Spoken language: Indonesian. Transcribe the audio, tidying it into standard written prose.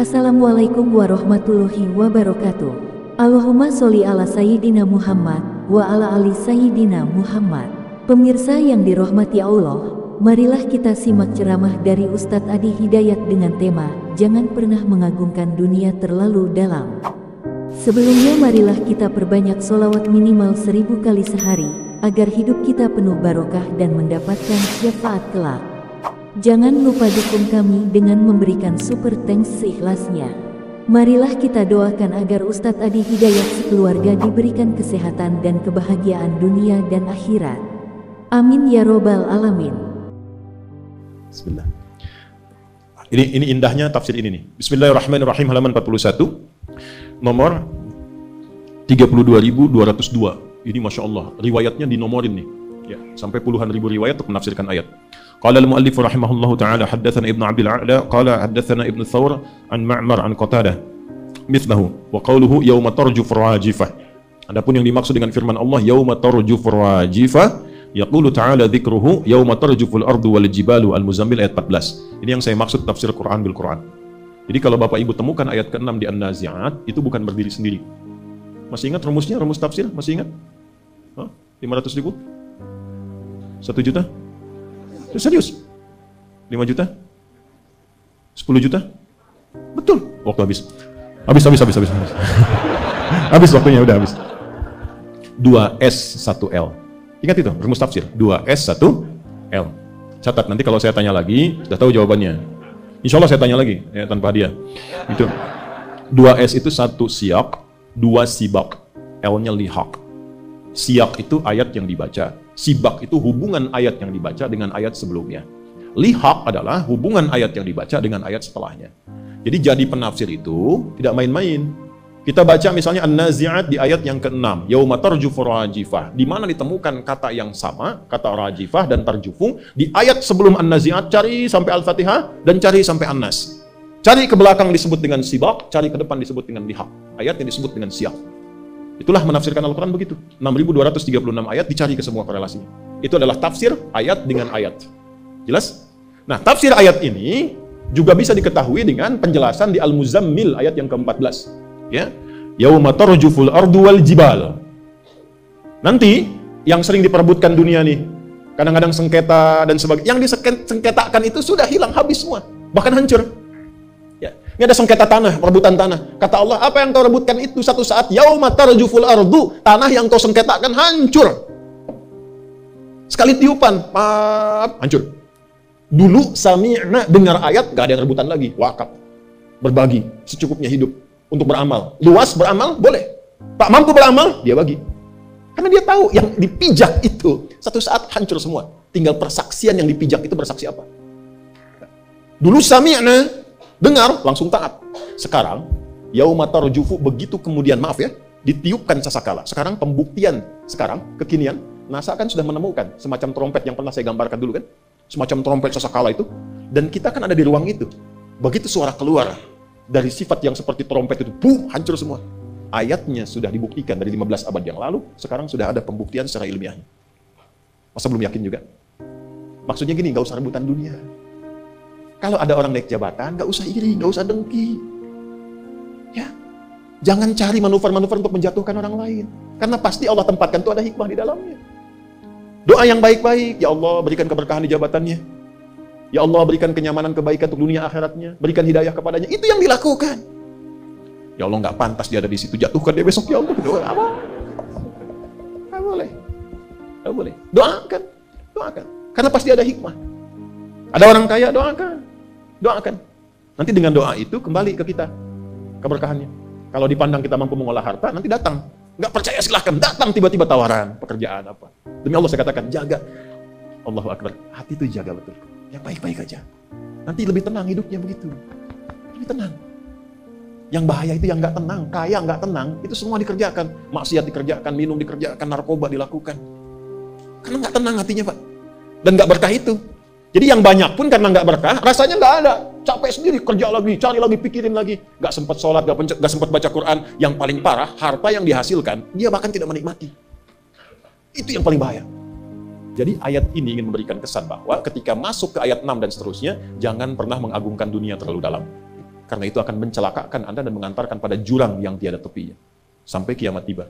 Assalamualaikum warahmatullahi wabarakatuh. Allahumma sholli ala Sayyidina Muhammad wa ala ali Sayyidina Muhammad. Pemirsa yang dirahmati Allah, marilah kita simak ceramah dari Ustadz Adi Hidayat dengan tema Jangan pernah mengagungkan dunia terlalu dalam. Sebelumnya marilah kita perbanyak sholawat minimal 1000 kali sehari, agar hidup kita penuh barokah dan mendapatkan syafaat kelak. Jangan lupa dukung kami dengan memberikan super thanks seikhlasnya. Marilah kita doakan agar Ustadz Adi Hidayat sekeluarga diberikan kesehatan dan kebahagiaan dunia dan akhirat. Amin ya robbal alamin. Bismillah. Ini indahnya tafsir ini nih. Bismillahirrahmanirrahim, halaman 41, nomor 32.202. Ini Masya Allah, riwayatnya dinomorin nih. Ya, sampai puluhan ribu riwayat untuk menafsirkan ayat. Qala al-muallif rahimahullahu ta'ala haddatsana Ibnu Abil A'la qala haddatsana Ibnu Thawr an Ma'mar an Qatadah mithlahu wa qawluhu yauma tarjuf rajifah. Adapun yang dimaksud dengan firman Allah yauma tarjuf rajifah, yaqulu ta'ala dzikruhu yauma tarjuful ardu wal jibalu al-Muzammil ayat 14. Ini yang saya maksud tafsir Quran bil Quran. Jadi kalau Bapak Ibu temukan ayat ke-6 di An-Nazi'at, itu bukan berdiri sendiri. Masih ingat rumusnya, rumus tafsir? Masih ingat? 500.000? 1 juta? Serius? 5 juta? 10 juta? Betul. Waktu habis. Habis. Habis waktunya, udah habis. 2S 1L. Ingat itu, rumus tafsir. 2S 1L. Catat, nanti kalau saya tanya lagi, sudah tahu jawabannya. Insya Allah saya tanya lagi, ya, tanpa hadiah. Itu 2S itu 1 siyak, 2 sibak, L-nya lihaq. Siyak itu ayat yang dibaca, sibak itu hubungan ayat yang dibaca dengan ayat sebelumnya. Lihaq adalah hubungan ayat yang dibaca dengan ayat setelahnya. Jadi jadi penafsir itu tidak main-main. Kita baca misalnya An-Nazi'at di ayat yang ke-6, yauma tarjufu rajifah. Di mana ditemukan kata yang sama, kata rajifah dan tarjufu di ayat sebelum An-Nazi'at, cari sampai Al-Fatihah dan cari sampai An-Nas. Cari ke belakang disebut dengan sibak, cari ke depan disebut dengan lihaq. Ayat yang disebut dengan siyak. Itulah menafsirkan Al-Quran begitu. 6.236 ayat dicari ke semua korelasinya. Itu adalah tafsir ayat dengan ayat. Jelas? Nah, tafsir ayat ini juga bisa diketahui dengan penjelasan di Al-Muzammil ayat yang ke-14. Ya. Yauma tarjuful ardu wal jibal. Nanti yang sering diperebutkan dunia nih, kadang-kadang sengketa dan sebagainya. Yang disengketakan itu sudah hilang habis semua, bahkan hancur. Ini ada sengketa tanah, perebutan tanah. Kata Allah, apa yang kau rebutkan itu satu saat yauma tarjuful ardu, tanah yang kau sengketakan hancur. Sekali tiupan, hancur. Dulu sami'na, dengar ayat, gak ada yang rebutan lagi. Wakaf, berbagi, secukupnya hidup untuk beramal. Luas beramal, boleh. Tak mampu beramal, dia bagi. Karena dia tahu yang dipijak itu satu saat hancur semua. Tinggal persaksian yang dipijak itu bersaksi apa. Dulu sami'na, dengar, langsung taat. Sekarang, yauma tarjufu, begitu kemudian, maaf ya, ditiupkan sasakala. Sekarang pembuktian, sekarang, kekinian, NASA kan sudah menemukan semacam trompet yang pernah saya gambarkan dulu kan. Semacam trompet sasakala itu. Dan kita kan ada di ruang itu. Begitu suara keluar dari sifat yang seperti trompet itu, boom, hancur semua. Ayatnya sudah dibuktikan dari 15 abad yang lalu, sekarang sudah ada pembuktian secara ilmiahnya. Masa belum yakin juga? Maksudnya gini, gak usah rebutan dunia. Kalau ada orang naik jabatan, nggak usah iri, nggak usah dengki. Ya, jangan cari manuver-manuver untuk menjatuhkan orang lain. Karena pasti Allah tempatkan itu ada hikmah di dalamnya. Doa yang baik-baik, ya Allah berikan keberkahan di jabatannya. Ya Allah berikan kenyamanan, kebaikan untuk dunia akhiratnya. Berikan hidayah kepadanya. Itu yang dilakukan. Ya Allah nggak pantas dia ada di situ, jatuhkan dia besok ya Allah. Doa apa? Nggak boleh. Nggak boleh. Doakan, doakan. Karena pasti ada hikmah. Ada orang kaya, doakan. Nanti dengan doa itu kembali ke kita keberkahannya. Kalau dipandang kita mampu mengolah harta, nanti datang. Nggak percaya silahkan, datang tiba-tiba tawaran, pekerjaan apa. Demi Allah saya katakan, jaga. Allahu Akbar, hati itu jaga betul. Yang baik-baik aja. Nanti lebih tenang hidupnya begitu. Lebih tenang. Yang bahaya itu yang nggak tenang, kaya nggak tenang, itu semua dikerjakan. Maksiat dikerjakan, minum dikerjakan, narkoba dilakukan. Karena nggak tenang hatinya Pak. Dan nggak berkah itu. Jadi yang banyak pun karena nggak berkah, rasanya nggak ada. Capek sendiri, kerja lagi, cari lagi, pikirin lagi. Nggak sempat sholat, nggak sempat baca Quran. Yang paling parah, harta yang dihasilkan, dia bahkan tidak menikmati. Itu yang paling bahaya. Jadi ayat ini ingin memberikan kesan bahwa ketika masuk ke ayat 6 dan seterusnya, jangan pernah mengagungkan dunia terlalu dalam. karena itu akan mencelakakan Anda dan mengantarkan pada jurang yang tiada tepinya sampai kiamat tiba.